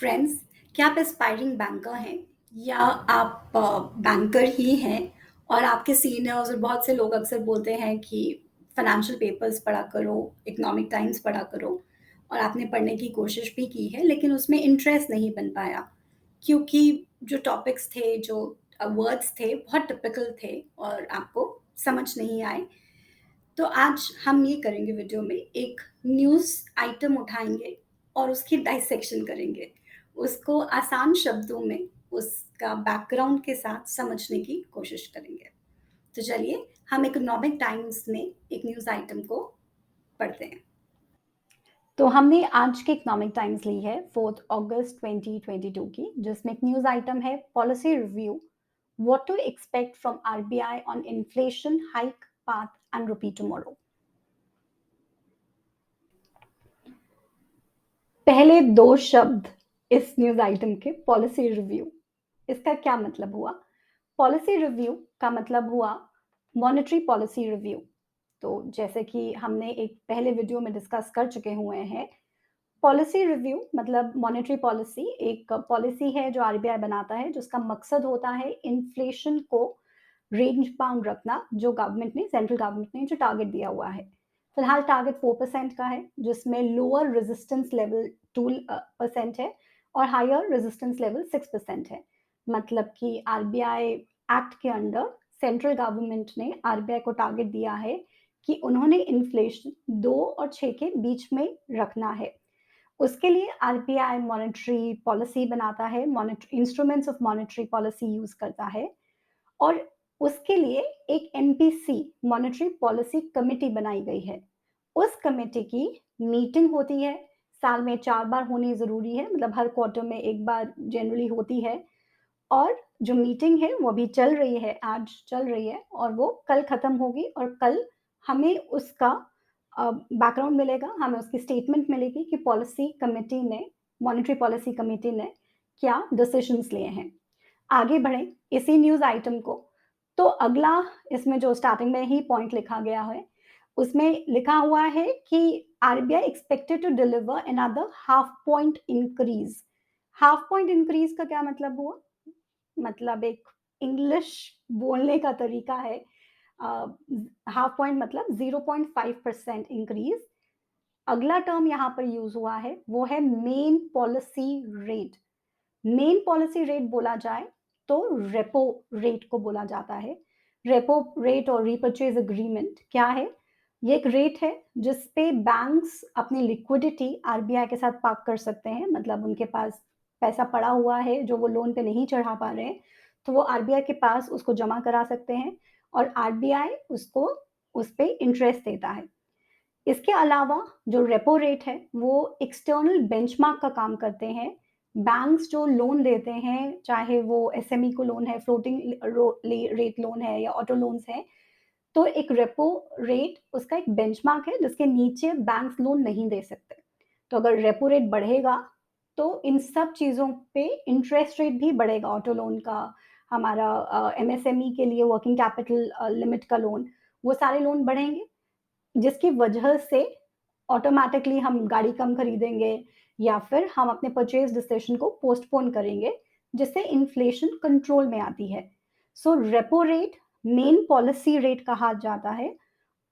Friends, क्या आप aspiring banker हैं या आप बैंकर ही हैं और आपके सीनियर्स और बहुत से लोग अक्सर बोलते हैं कि फाइनेंशियल पेपर्स पढ़ा करो, इकोनॉमिक टाइम्स पढ़ा करो और आपने पढ़ने की कोशिश भी की है लेकिन उसमें इंटरेस्ट नहीं बन पाया क्योंकि जो टॉपिक्स थे, जो वर्ड्स थे बहुत टिपिकल थे और आपको समझ नहीं आए। तो आज हम ये करेंगे वीडियो में एक न्यूज़ आइटम उठाएँगे और उसकी डाइसेक्शन करेंगे। उसको आसान शब्दों में उसका बैकग्राउंड के साथ समझने की कोशिश करेंगे। तो चलिए हम इकोनॉमिक टाइम्स में एक न्यूज़ आइटम को पढ़ते हैं। तो हमने आज की इकोनॉमिक टाइम्स ली है 4 अगस्त 2022 की जिसमें एक न्यूज़ आइटम है policy review what to expect from RBI on inflation hike path and rupee tomorrow. पहले 2 शब्द इस न्यूज़ आइटम के पॉलिसी रिव्यू। इसका क्या मतलब हुआ? पॉलिसी रिव्यू का मतलब हुआ मॉनेटरी पॉलिसी रिव्यू। तो जैसे कि हमने एक पहले वीडियो में डिस्कस कर चुके हुए हैं, पॉलिसी रिव्यू मतलब मॉनेटरी पॉलिसी एक पॉलिसी है जो आरबीआई बनाता है, जिसका मकसद होता है इन्फ्लेशन को रेंज बाउंड रखना, जो गवर्नमेंट ने सेंट्रल गवर्नमेंट ने जो टारगेट दिया हुआ है। फिलहाल टारगेट 4% का है, जिसमें लोअर रेजिस्टेंस लेवल 2% है और हायर रेजिस्टेंस लेवल 6% है। मतलब कि आरबीआई एक्ट के अंडर सेंट्रल गवर्नमेंट ने आरबीआई को टारगेट दिया है कि उन्होंने इन्फ्लेशन 2 और 6 के बीच में रखना है। उसके लिए आरबीआई मॉनेटरी पॉलिसी बनाता है, monetary instruments of monetary policy use करता है और उसके लिए एक एमपीसी मॉनेटरी पॉलिसी कमेटी बनाई गई है। उस कमेटी की मीटिंग होती है, साल में 4 बार होनी ज़रूरी है, मतलब हर क्वार्टर में 1 बार जनरली होती है और जो मीटिंग है वो अभी चल रही है, आज चल रही है और वो कल खत्म होगी और कल हमें उसका बैकग्राउंड मिलेगा, हमें उसकी स्टेटमेंट मिलेगी कि पॉलिसी कमिटी ने मॉनेटरी पॉलिसी कमिटी ने क्या डिसीजंस लिए हैं। आगे बढ़ें इसी न्यूज़ आइटम को, तो अगला इसमें जो स्टार्टिंग में ही पॉइंट लिखा गया है, उसमें लिखा हुआ है कि RBI expected to deliver another half point increase. Half point increase का क्या मतलब हुआ? मतलब एक इंग्लिश बोलने का तरीका है। हाफ पॉइंट मतलब 0.5% इंक्रीज। अगला टर्म यहाँ पर यूज हुआ है वो है main policy rate. Main policy rate बोला जाए तो रेपो रेट को बोला जाता है। रेपो रेट और रीपर्चेज एग्रीमेंट क्या है? ये एक रेट है जिस पे बैंक्स अपनी लिक्विडिटी आरबीआई के साथ पार्क कर सकते हैं, मतलब उनके पास पैसा पड़ा हुआ है जो वो लोन पे नहीं चढ़ा पा रहे हैं, तो वो आरबीआई के पास उसको जमा करा सकते हैं और आरबीआई उसको उस पे इंटरेस्ट देता है। इसके अलावा जो रेपो रेट है वो एक्सटर्नल बेंचमार्क का काम करते हैं। बैंक्स जो लोन देते हैं, चाहे वो एसएमई को लोन है, फ्लोटिंग रेट लोन है या ऑटो लोन्स है, तो एक रेपो रेट उसका एक बेंचमार्क है जिसके नीचे बैंक्स लोन नहीं दे सकते। तो अगर रेपो रेट बढ़ेगा तो इन सब चीज़ों पे इंटरेस्ट रेट भी बढ़ेगा। ऑटो लोन का, हमारा एमएसएमई के लिए वर्किंग कैपिटल लिमिट का लोन, वो सारे लोन बढ़ेंगे, जिसकी वजह से ऑटोमैटिकली हम गाड़ी कम खरीदेंगे या फिर हम अपने परचेज़ डिसीज़न को पोस्टपोन करेंगे, जिससे इन्फ्लेशन कंट्रोल में आती है। So repo rate main policy rate कहा जाता है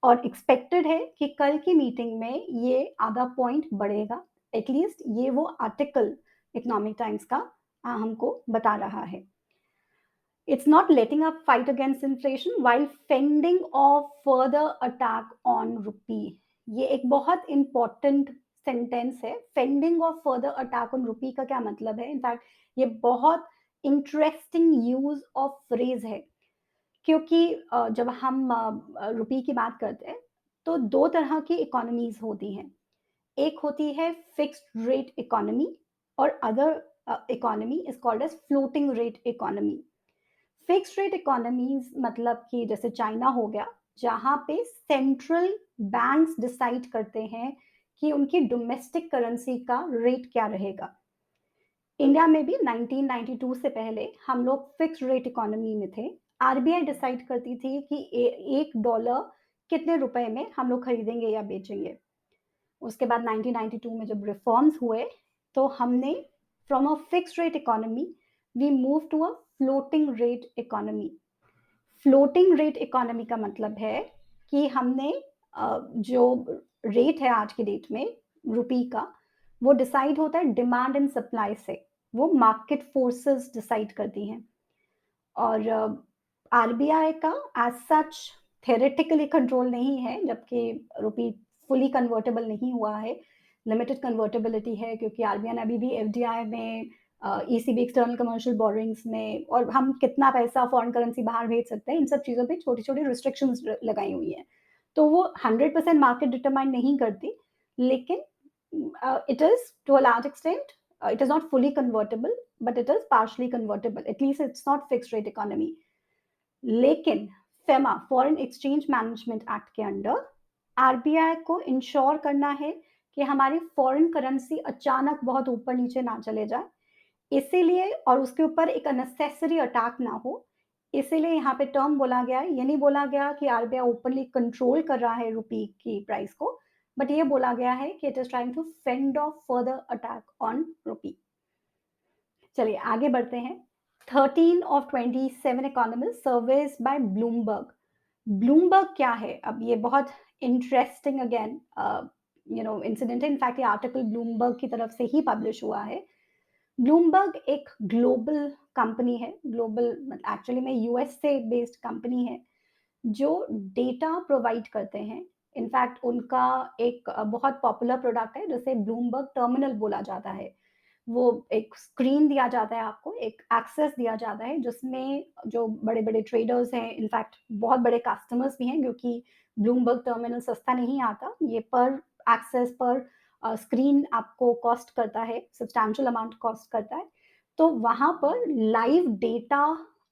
और एक्सपेक्टेड है कि कल की मीटिंग में ये आधा पॉइंट बढ़ेगा। एटलीस्ट ये वो आर्टिकल इकोनॉमिक टाइम्स का हमको बता रहा है। It's not letting up fight against inflation while fending off further attack on rupee. ये एक बहुत इंपॉर्टेंट सेंटेंस है। Fending off further attack on rupee का क्या मतलब है? इनफैक्ट ये बहुत इंटरेस्टिंग यूज ऑफ फ्रेज है, क्योंकि जब हम रुपी की बात करते हैं तो दो तरह की इकोनॉमीज होती हैं। एक होती है फिक्स्ड रेट इकोनॉमी और other economy is called as floating rate economy. Fixed rate economies मतलब कि जैसे चाइना हो गया, जहाँ पे सेंट्रल बैंक्स डिसाइड करते हैं कि उनकी डोमेस्टिक करेंसी का रेट क्या रहेगा। इंडिया में भी 1992 से पहले हम लोग फिक्स्ड रेट इकोनॉमी में थे। आरबीआई डिसाइड करती थी कि एक डॉलर कितने रुपए में हम लोग खरीदेंगे या बेचेंगे। उसके बाद 1992 में जब रिफॉर्म्स हुए तो हमने from a fixed rate economy we move to a floating rate economy. Floating rate economy का मतलब है कि हमने जो रेट है आज की डेट में रुपी का, वो डिसाइड होता है डिमांड एंड सप्लाई से, वो मार्केट फोर्सेस डिसाइड करती हैं। और आरबीआई का एज सच थेरेटिकली कंट्रोल नहीं है, जबकि रुपी फुली कन्वर्टेबल नहीं हुआ है, लिमिटेड कन्वर्टेबिलिटी है, क्योंकि आरबीआई ने अभी भी एफडीआई में, ईसीबी एक्सटर्नल कमर्शियल बोरिंग्स में, और हम कितना पैसा फॉरेन करेंसी बाहर भेज सकते हैं, इन सब चीज़ों पे छोटी छोटी रिस्ट्रिक्शंस लगाई हुई हैं। तो वो 100% मार्केट डिटरमाइन नहीं करती, लेकिन it is to a large extent, it is not fully convertible, but it is partially convertible. At least it's not fixed rate economy. लेकिन FEMA, foreign exchange management act के अंडर आरबीआई को ensure करना है कि हमारी foreign currency अचानक बहुत ऊपर नीचे ना चले जाए, इसीलिए, और उसके ऊपर एक अननेसेसरी अटैक ना हो, इसीलिए यहाँ पे टर्म बोला गया है। ये नहीं बोला गया कि आरबीआई ओपनली कंट्रोल कर रहा है रुपी की प्राइस को, बट ये बोला गया है कि it is trying to fend off further attack on rupee. चलिए आगे बढ़ते हैं। 13 of 27 economist surveys by Bloomberg. Bloomberg क्या है? अब ये बहुत इंटरेस्टिंग अगेन इंसिडेंट है। इनफैक्ट ये आर्टिकल ब्लूमबर्ग की तरफ से ही पब्लिश हुआ है। ब्लूमबर्ग एक ग्लोबल कंपनी है, ग्लोबल एक्चुअली में यूएस से बेस्ड कंपनी है, जो डेटा प्रोवाइड करते हैं। इनफैक्ट उनका एक बहुत पॉपुलर प्रोडक्ट है जिसे ब्लूमबर्ग टर्मिनल बोला जाता है। वो एक स्क्रीन दिया जाता है आपको, एक एक्सेस दिया जाता है, जिसमें जो बड़े बड़े ट्रेडर्स हैं, इनफैक्ट बहुत बड़े कस्टमर्स भी हैं, क्योंकि ब्लूमबर्ग टर्मिनल सस्ता नहीं आता, ये पर एक्सेस पर स्क्रीन आपको कॉस्ट करता है, सब्सटैंशियल अमाउंट कॉस्ट करता है। तो वहाँ पर लाइव डेटा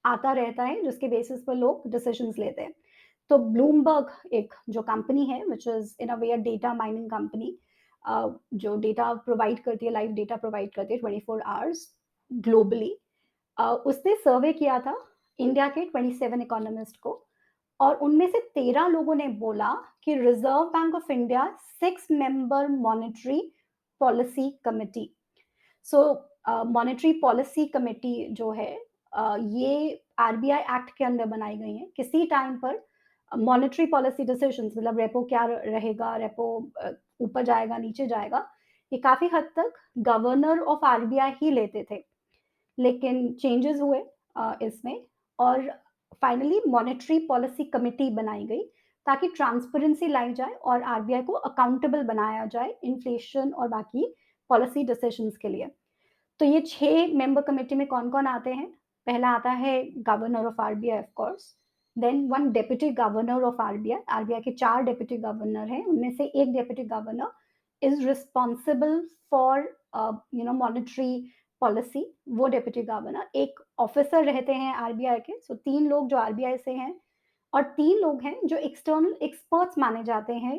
आता रहता है, जिसके बेसिस पर लोग डिसीजंस लेते हैं। तो ब्लूमबर्ग एक जो कंपनी है, which is in a way data mining company, जो डेटा प्रोवाइड करती है, लाइव डेटा प्रोवाइड करती है 24 आवर्स ग्लोबली। उसने सर्वे किया था इंडिया के 27 इकोनॉमिस्ट को, और उनमें से 13 लोगों ने बोला कि reserve bank of India 6 member monetary policy committee, so monetary policy committee जो है, ये आरबीआई एक्ट के अंदर बनाई गई है। किसी टाइम पर मॉनेटरी पॉलिसी डिसीजंस, मतलब रेपो क्या रहेगा, रेपो ऊपर जाएगा नीचे जाएगा, ये काफी हद तक गवर्नर ऑफ आरबीआई ही लेते थे, लेकिन चेंजेस हुए इसमें, और फाइनली मॉनेटरी पॉलिसी कमेटी बनाई गई ताकि ट्रांसपेरेंसी लाई जाए और आरबीआई को अकाउंटेबल बनाया जाए इन्फ्लेशन और बाकी पॉलिसी डिसीजंस के लिए। तो ये 6 मेंबर कमेटी में कौन-कौन आते हैं? पहला आता है governor of RBI of course, then one deputy governor of RBI. RBI के 4 डेप्यूटी गवर्नर हैं, उनमें से एक deputy governor is responsible for monetary policy, वो डेप्यूटी गवर्नर। एक ऑफिसर रहते हैं आरबीआई के, सो 3 लोग जो आरबीआई से हैं, और 3 लोग हैं जो एक्सटर्नल एक्सपर्ट्स माने जाते हैं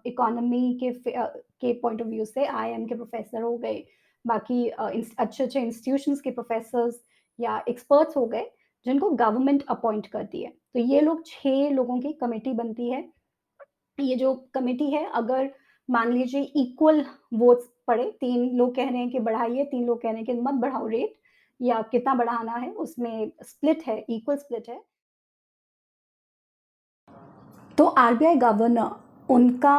इकोनॉमी के पॉइंट ऑफ व्यू से। आईएम के प्रोफेसर हो गए, बाकी अच्छे-अच्छे इंस्टीट्यूशंस के प्रोफेसर्स या एक्सपर्ट्स हो गए, जिनको गवर्नमेंट अपॉइंट करती है। तो ये लोग 6 लोगों की कमेटी बनती है। ये जो कमेटी है, अगर मान लीजिए इक्वल वोट्स पड़े, 3 लोग कह रहे हैं कि बढ़ाइए, 3 लोग कह रहे हैं कि मत बढ़ाओ रेट, या कितना बढ़ाना है, उसमें स्प्लिट है, इक्वल स्प्लिट है, तो आरबीआई गवर्नर उनका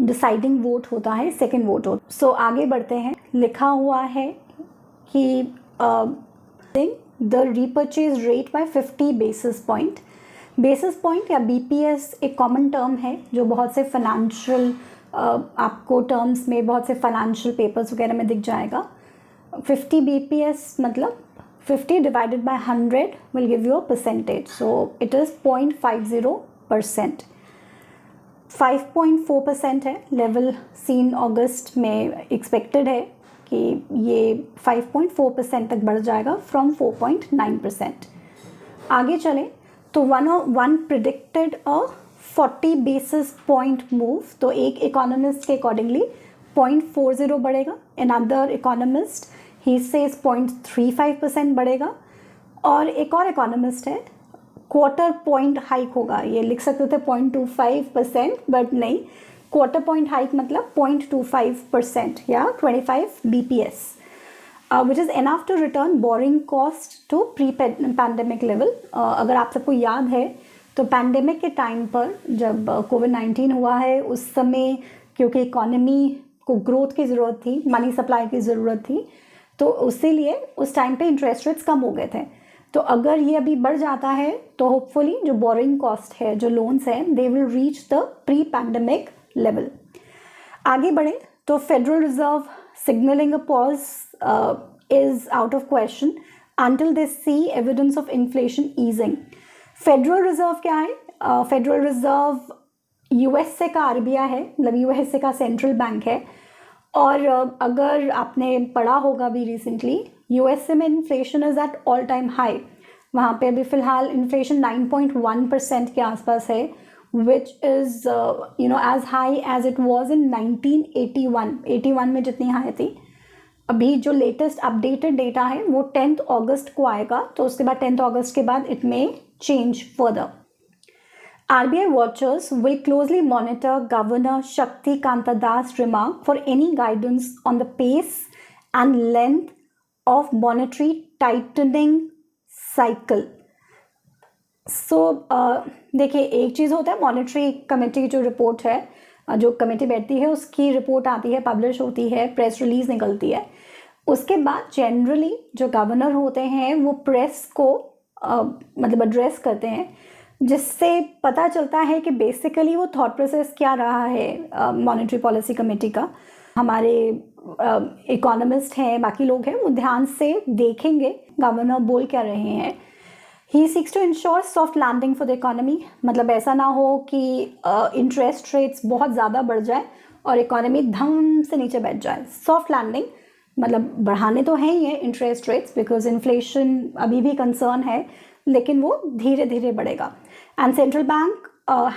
डिसाइडिंग वोट होता है, सेकंड वोट होता है। सो आगे बढ़ते हैं। लिखा हुआ है कि the repurchase rate by 50 basis point. Basis point या बीपीएस एक कॉमन टर्म है जो बहुत से फाइनेंशियल आपको टर्म्स में, बहुत से फाइनेंशियल पेपर्स वगैरह में दिख जाएगा। 50 बीपीएस मतलब 50 divided by 100 will give you a percentage. So it is 0.50%. 5.4% है, लेवल सीन अगस्त में एक्सपेक्टेड है कि ये 5.4% तक बढ़ जाएगा फ्रॉम 4.9%। आगे चलें तो वन प्रिडिक्टेड अ 40 बेसिस पॉइंट मूव, तो एक इकोनॉमिस्ट के अकॉर्डिंगली 0.40 बढ़ेगा, अनदर इकोनॉमिस्ट ही सेज 0.35% बढ़ेगा, और एक और इकोनॉमिस्ट है क्वार्टर पॉइंट हाइक होगा। ये लिख सकते थे 0.25%, बट नहीं, क्वार्टर पॉइंट हाइक मतलब 0.25% या 25 BPS. Which is enough to return borrowing cost to pre pandemic level. अगर आप सबको याद है तो पैंडेमिक के टाइम पर जब कोविड-19 हुआ है, उस समय क्योंकि इकोनॉमी को ग्रोथ की ज़रूरत थी, मनी सप्लाई की ज़रूरत थी, तो इसीलिए उस टाइम पे इंटरेस्ट रेट्स कम हो गए थे। तो अगर ये अभी बढ़ जाता है तो होपफुली जो बोरिंग कॉस्ट है, जो लोन्स हैं, they will reach the pre pandemic level. आगे बढ़े तो federal reserve signalling a pause is out of question until they see evidence of inflation easing। Federal reserve क्या है? फेडरल रिजर्व यूएसए का RBI है, मतलब यूएसए का सेंट्रल बैंक है। और अगर आपने पढ़ा होगा भी रिसेंटली, यूएसए में inflation is at all time high. वहाँ पे अभी फ़िलहाल इन्फ्लेशन 9.1% के आसपास है, which is as high as it was in 1981 में जितनी हाई थी। अभी जो लेटेस्ट अपडेटेड डेटा है वो 10th अगस्त को आएगा, तो उसके बाद 10th अगस्त के बाद it may change further. RBI watchers will closely monitor Governor Shakti Kanta Das' remark for any guidance on the pace and length of monetary tightening cycle। So देखिए, एक चीज़ होता है मॉनेटरी कमेटी की जो रिपोर्ट है, जो कमेटी बैठती है उसकी रिपोर्ट आती है, पब्लिश होती है, प्रेस रिलीज निकलती है। उसके बाद जनरली जो गवर्नर होते हैं वो प्रेस को मतलब एड्रेस करते हैं, जिससे पता चलता है कि बेसिकली वो थॉट प्रोसेस क्या रहा है मॉनेटरी पॉलिसी कमेटी का। हमारे इकोनॉमिस्ट हैं, बाकी लोग हैं, वो ध्यान से देखेंगे गवर्नर बोल क्या रहे हैं। He seeks to ensure soft landing for the economy, मतलब ऐसा ना हो कि इंटरेस्ट रेट्स बहुत ज़्यादा बढ़ जाए और इकोनॉमी धम से नीचे बैठ जाए। सॉफ्ट लैंडिंग मतलब बढ़ाने तो हैं ही है इंटरेस्ट रेट्स, बिकॉज इन्फ्लेशन अभी भी कंसर्न है, लेकिन वो धीरे धीरे बढ़ेगा। And central bank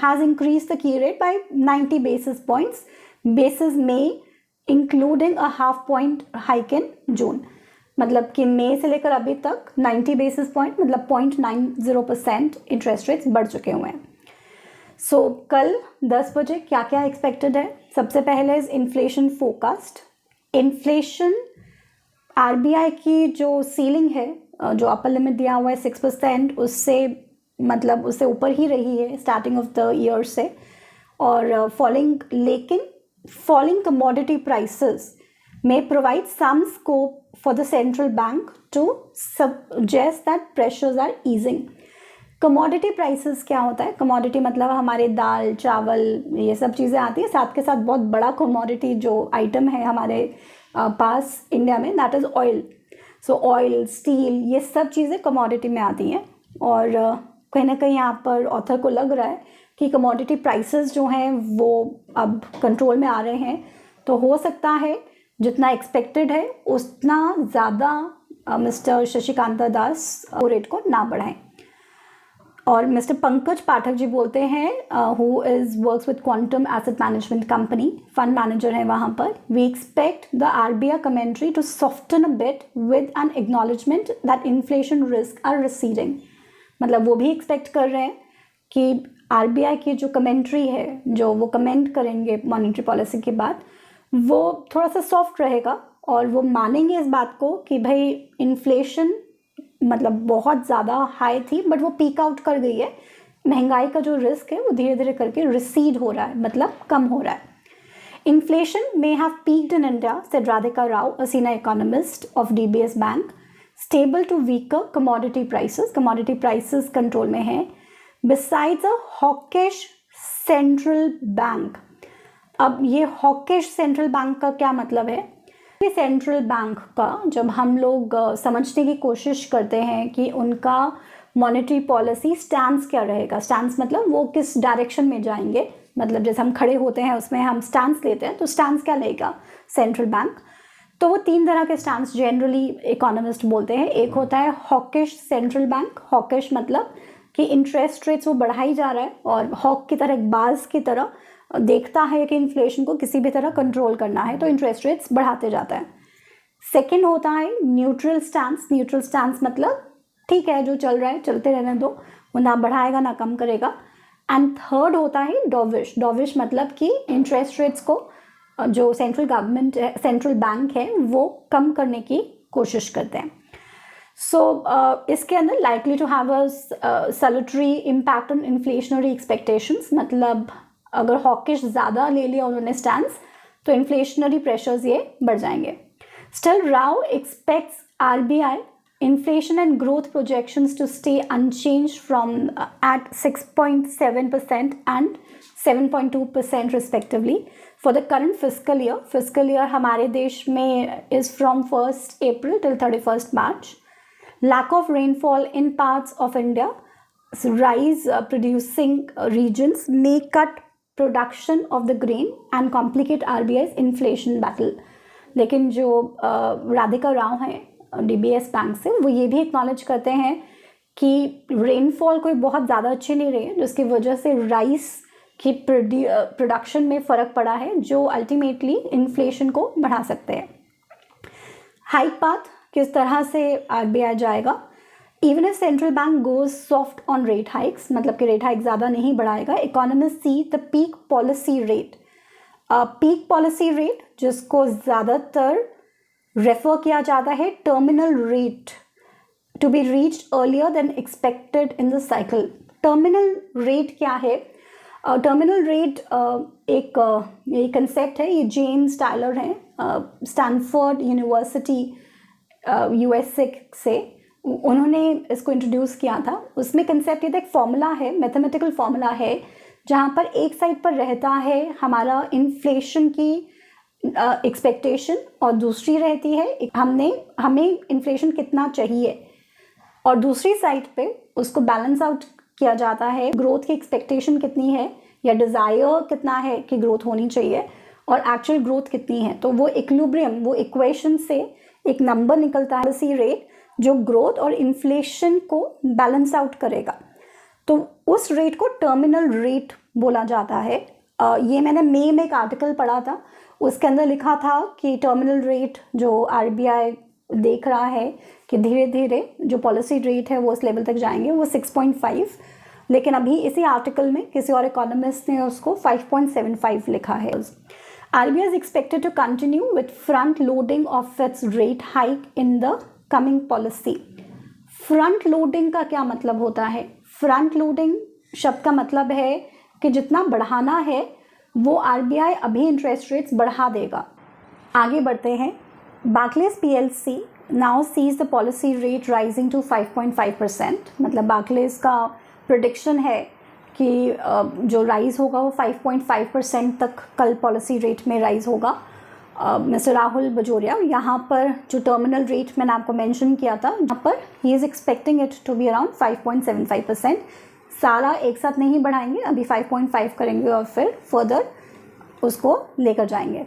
has increase the key rate by 90 basis points basis May, including a half point hike in June. मतलब कि मई से लेकर अभी तक 90 basis point मतलब 0.90% इंटरेस्ट रेट्स बढ़ चुके हुए हैं। सो कल 10 बजे क्या क्या एक्सपेक्टेड है? सबसे पहले is inflation forecast. Inflation RBI की जो सीलिंग है, जो अपर लिमिट दिया हुआ है 6%, उससे मतलब उससे ऊपर ही रही है स्टार्टिंग ऑफ द ईयर से, और फॉलिंग, लेकिन falling commodity prices may provide some scope for the central bank to suggest that pressures are easing। commodity prices क्या होता है? commodity मतलब हमारे दाल, चावल, ये सब चीज़ें आती है, साथ के साथ बहुत बड़ा commodity जो आइटम है हमारे पास इंडिया में, that is oil। so oil, steel, ये सब चीज़ें commodity में आती हैं। और कहीं ना कहीं यहाँ पर ऑथर को लग रहा है कि commodity prices जो हैं वो अब कंट्रोल में आ रहे हैं, तो हो सकता है जितना एक्सपेक्टेड है उतना ज़्यादा मिस्टर शशिकांता दास रेट को ना बढ़ाएं। और मिस्टर पंकज पाठक जी बोलते हैं, who is works with Quantum asset management company, fund manager है वहाँ पर, we expect the RBI commentary to soften a bit with an acknowledgement that inflation risk are receding. मतलब वो भी एक्सपेक्ट कर रहे हैं कि आरबीआई की जो कमेंट्री है, जो वो कमेंट करेंगे मॉनेटरी पॉलिसी के बाद, वो थोड़ा सा सॉफ्ट रहेगा और वो मानेंगे इस बात को कि भाई इन्फ्लेशन मतलब बहुत ज़्यादा हाई थी बट वो पीक आउट कर गई है, महंगाई का जो रिस्क है वो धीरे धीरे करके रिसीड हो रहा है, मतलब कम हो रहा है। Inflation may have peaked in India, said Radhika Rao, a senior economist of DBS bank. Stable to weaker commodity prices control में है, besides a hawkish central bank. अब ये हॉकिश सेंट्रल बैंक का क्या मतलब है? सेंट्रल बैंक का जब हम लोग समझने की कोशिश करते हैं कि उनका मॉनेटरी पॉलिसी स्टैंस क्या रहेगा, स्टैंस मतलब वो किस डायरेक्शन में जाएंगे, मतलब जैसे हम खड़े होते हैं उसमें हम स्टैंस लेते हैं, तो स्टैंस क्या लेगा सेंट्रल बैंक? तो वो 3 तरह के स्टैंस जनरली इकोनॉमिस्ट बोलते हैं। एक होता है हॉकिश सेंट्रल बैंक। हॉकिश मतलब कि इंटरेस्ट रेट्स वो बढ़ाई जा रहा है और हॉक की तरह, एक बाज की तरह देखता है कि इन्फ्लेशन को किसी भी तरह कंट्रोल करना है, तो इंटरेस्ट रेट्स बढ़ाते जाता है। सेकंड होता है न्यूट्रल स्टैंस। न्यूट्रल स्टैंस मतलब ठीक है, जो चल रहा है चलते रहने दो, वो ना बढ़ाएगा ना कम करेगा। एंड थर्ड होता है डॉविश। डॉविश मतलब कि इंटरेस्ट रेट्स को जो सेंट्रल बैंक है वो कम करने की कोशिश करते हैं. सो इसके अंदर likely to have a salutary impact on inflationary expectations. मतलब अगर हॉकिश ज़्यादा ले लिया उन्होंने स्टैंस तो इन्फ्लेशनरी प्रेशर्स ये बढ़ जाएंगे. Still, Rao expects RBI inflation and growth projections to stay unchanged from at 6.7% and 7.2% respectively for the current fiscal year. Fiscal year हमारे देश में is from 1st April till 31st March. Lack of rainfall in parts of India, rice producing regions may cut production of the grain and complicate RBI's inflation battle. लेकिन जो राधिका राव हैं DBS bank से, वो ये भी एक्नॉलेज करते हैं कि रेनफॉल कोई बहुत ज़्यादा अच्छी नहीं रही है, जिसकी वजह से राइस की प्रोडक्शन में फ़र्क पड़ा है, जो अल्टीमेटली इन्फ्लेशन को बढ़ा सकते हैं. हाइक पाथ किस तरह से RBI जाएगा. Even if central bank goes soft on rate hikes, मतलब कि रेट हाइक ज़्यादा नहीं बढ़ाएगा, economist see the peak policy rate. Peak policy rate जिसको ज़्यादातर रेफर किया जाता है terminal rate to be reached earlier than expected in the cycle. Terminal rate क्या है? टर्मिनल रेट एक ये कंसेप्ट है, ये जेम्स टायलर हैं स्टैनफोर्ड यूनिवर्सिटी USA से, उन्होंने इसको इंट्रोड्यूस किया था. उसमें कंसेप्ट ये था, एक फॉर्मूला है, मैथमेटिकल फॉर्मूला है, जहाँ पर एक साइड पर रहता है हमारा इन्फ्लेशन की एक्सपेक्टेशन और दूसरी रहती है हमें इन्फ्लेशन कितना चाहिए, और दूसरी साइड पे उसको बैलेंस आउट किया जाता है ग्रोथ की एक्सपेक्टेशन कितनी है या डिज़ायर कितना है कि ग्रोथ होनी चाहिए और एक्चुअल ग्रोथ कितनी है. तो वो इक्विलिब्रियम, वो इक्वेशन से एक नंबर निकलता है पॉलिसी रेट जो ग्रोथ और इन्फ्लेशन को बैलेंस आउट करेगा. तो उस रेट को टर्मिनल रेट बोला जाता है. ये मैंने मई में एक आर्टिकल पढ़ा था, उसके अंदर लिखा था कि टर्मिनल रेट जो RBI देख रहा है कि धीरे धीरे जो पॉलिसी रेट है वो उस लेवल तक जाएंगे, वो 6.5, लेकिन अभी इसी आर्टिकल में किसी और इकोनॉमिस्ट ने उसको 5.75 लिखा है. RBI is expected to continue with front loading of its rate hike in the coming policy. Front loading का क्या मतलब होता है? फ्रंट लोडिंग शब्द का मतलब है कि जितना बढ़ाना है वो RBI अभी इंटरेस्ट रेट्स बढ़ा देगा. आगे बढ़ते हैं. Barclays PLC now sees the policy rate rising to 5.5%. मतलब Barclays का प्रेडिक्शन है कि जो राइज होगा वो 5.5% तक कल पॉलिसी रेट में राइज होगा. मिस्टर राहुल बजोरिया, यहाँ पर जो टर्मिनल रेट मैंने आपको मेंशन किया था, यहाँ पर ही is expecting it to be around 5.75%. सारा एक साथ नहीं बढ़ाएंगे, अभी 5.5 करेंगे और फिर फर्दर उसको लेकर जाएंगे.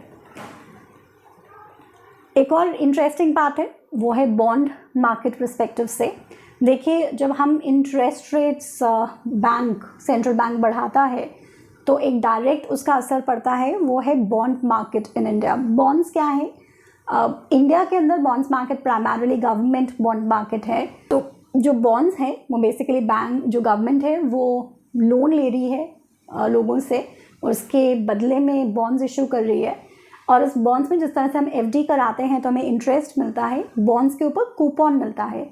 एक और इंटरेस्टिंग पार्ट है, वो है बॉन्ड मार्केट पर्सपेक्टिव से. देखिए, जब हम interest rates bank central bank बढ़ाता है तो एक डायरेक्ट उसका असर पड़ता है, वो है bond market in India. Bonds क्या है? इंडिया के अंदर bonds market primarily government bond market है. तो जो बॉन्ड्स हैं वो बेसिकली बैंक, जो गवर्नमेंट है वो लोन ले रही है लोगों से और उसके बदले में बॉन्ड्स इशू कर रही है. और उस बॉन्ड्स में जिस तरह से हम FD कराते हैं तो हमें इंटरेस्ट मिलता है, बॉन्ड्स के ऊपर कूपन मिलता है.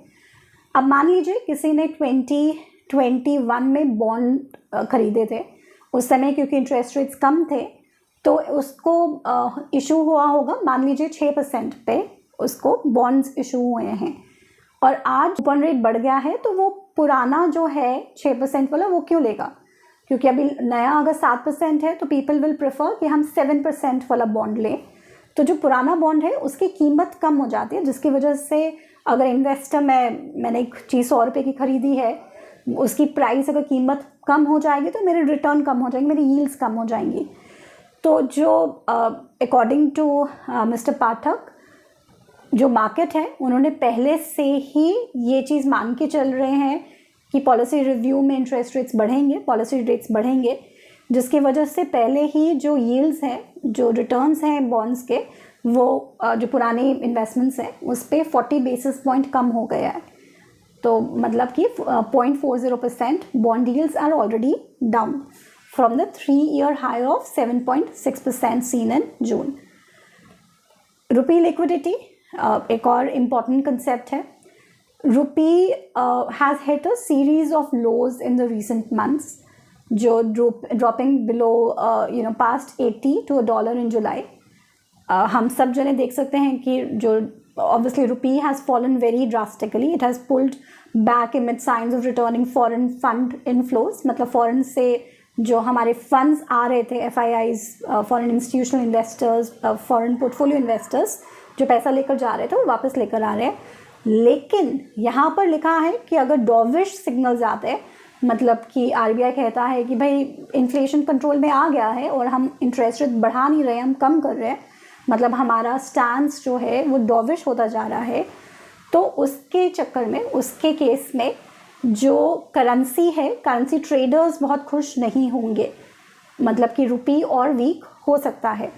अब मान लीजिए किसी ने 2021 में बॉन्ड खरीदे थे, उस समय क्योंकि इंटरेस्ट रेट्स कम थे तो उसको इशू हुआ होगा, मान लीजिए 6% पे उसको बॉन्ड्स इशू हुए हैं, और आज कूपन रेट बढ़ गया है तो वो पुराना जो है 6% वाला वो क्यों लेगा? क्योंकि अभी नया अगर 7% है तो पीपल विल प्रेफर कि हम 7% वाला बॉन्ड लें. तो जो पुराना बॉन्ड है उसकी कीमत कम हो जाती है, जिसकी वजह से अगर इन्वेस्टर मैंने एक चीज़ 100 रुपये की खरीदी है, उसकी प्राइस अगर कीमत कम हो जाएगी तो मेरे रिटर्न कम हो जाएंगे, मेरी यील्ड्स कम हो जाएंगी. तो जो अकॉर्डिंग टू मिस्टर पाठक, जो मार्केट है उन्होंने पहले से ही ये चीज़ मान के चल रहे हैं कि पॉलिसी रिव्यू में इंटरेस्ट रेट्स बढ़ेंगे, पॉलिसी रेट्स बढ़ेंगे, जिसकी वजह से पहले ही जो यील्ड्स हैं, जो रिटर्न्स हैं बॉन्ड्स के, वो जो पुराने इन्वेस्टमेंट्स हैं उस पर 40 बेसिस पॉइंट कम हो गया है. तो मतलब कि 0.40% bond yields are already down from the 3-year high of 7.6% seen in June. Rupee liquidity एक और इम्पॉर्टेंट कंसेप्ट है, rupee has hit a series of lows in the recent months, जो dropping below past 80 to $1 in July. हम सब जने देख सकते हैं कि जो obviously rupee has fallen very drastically. It has pulled back amid signs of returning foreign fund inflows. मतलब foreign से जो हमारे funds आ रहे थे, FIIs, foreign institutional investors, foreign portfolio investors जो पैसा लेकर जा रहे थे वो वापस लेकर आ रहे हैं। लेकिन यहाँ पर लिखा है कि अगर डॉविश सिग्नल्स आते हैं, मतलब कि RBI कहता है कि भाई इन्फ्लेशन कंट्रोल में आ गया है और हम इंटरेस्ट रेट बढ़ा नहीं रहे, हम कम कर रहे हैं, मतलब हमारा स्टैंस जो है वो डॉविश होता जा रहा है, तो उसके चक्कर में, उसके केस में जो करेंसी है, करेंसी ट्रेडर्स बहुत खुश नहीं होंगे, मतलब कि रुपी और वीक हो सकता है।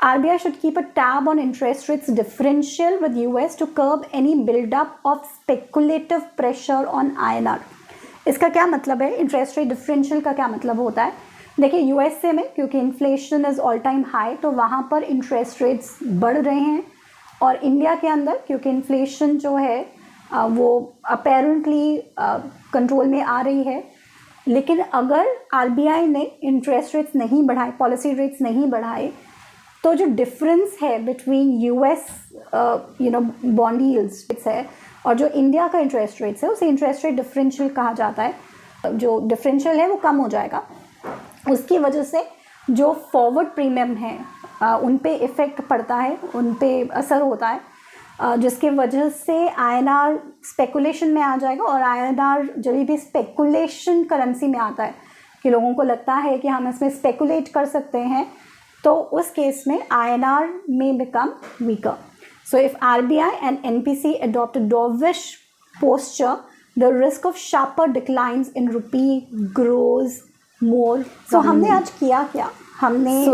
RBI should keep a tab on interest rates differential with US to curb any build-up of speculative pressure on INR। इसका क्या मतलब है? इंटरेस्ट रेट डिफरेंशियल का क्या मतलब होता है? देखिए, यूएसए में क्योंकि inflation is all time high, तो वहाँ पर इंटरेस्ट रेट्स बढ़ रहे हैं, और इंडिया के अंदर क्योंकि इन्फ्लेशन जो है वो अपेरेंटली कंट्रोल में आ रही है, लेकिन अगर आरबीआई ने इंटरेस्ट रेट्स नहीं बढ़ाए, पॉलिसी रेट्स नहीं बढ़ाए, तो जो डिफरेंस है बिटवीन यूएस बॉन्ड यील्ड्स है और जो इंडिया का इंटरेस्ट रेट्स है, उसे इंटरेस्ट रेट डिफरेंशियल कहा जाता है। जो डिफरेंशियल है वो कम हो जाएगा, उसकी वजह से जो फॉरवर्ड प्रीमियम है उन पे इफ़ेक्ट पड़ता है, उन पे असर होता है, जिसकी वजह से आईएनआर स्पेकुलेशन में आ जाएगा। और आईएनआर जब भी स्पेकुलेशन करेंसी में आता है कि लोगों को लगता है कि हम इसमें स्पेकुलेट कर सकते हैं, तो उस केस में आईएनआर में become weaker. So if RBI and NPC adopt dovish posture, the risk of sharper declines in rupee grows more. So हमने आज किया क्या? हमने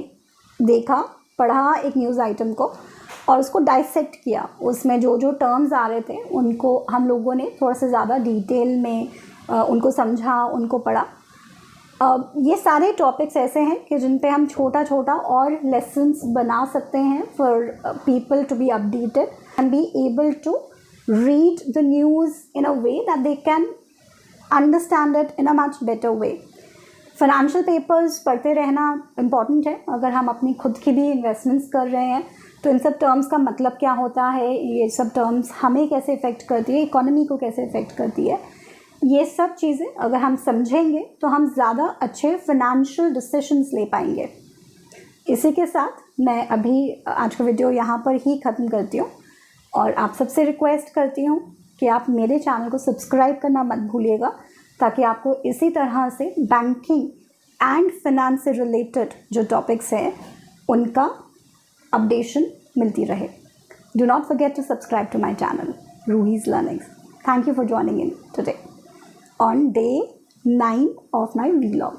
देखा, पढ़ा एक न्यूज़ आइटम को और उसको डाइसेक्ट किया। उसमें जो जो टर्म्स आ रहे थे उनको हम लोगों ने थोड़ा सा ज़्यादा डिटेल में उनको समझा, उनको पढ़ा। ये सारे टॉपिक्स ऐसे हैं कि जिन पे हम छोटा छोटा और लेसन्स बना सकते हैं for people to be updated and be able to read the news in a way that they can understand it in a much better way. Financial papers पढ़ते रहना इम्पॉर्टेंट है। अगर हम अपनी खुद की भी इन्वेस्टमेंट्स कर रहे हैं तो इन सब टर्म्स का मतलब क्या होता है, ये सब टर्म्स हमें कैसे इफ़ेक्ट करती है, इकोनॉमी को कैसे इफ़ेक्ट करती है, ये सब चीज़ें अगर हम समझेंगे तो हम ज़्यादा अच्छे फाइनेंशियल डिसीजंस ले पाएंगे। इसी के साथ मैं अभी आज का वीडियो यहाँ पर ही ख़त्म करती हूँ और आप सबसे रिक्वेस्ट करती हूँ कि आप मेरे चैनल को सब्सक्राइब करना मत भूलिएगा, ताकि आपको इसी तरह से बैंकिंग एंड फाइनेंस से रिलेटेड जो टॉपिक्स हैं उनका अपडेशन मिलती रहे। Do not forget to subscribe to my channel Ruhi's learnings. Thank you for joining in today on day 9 of my vlog.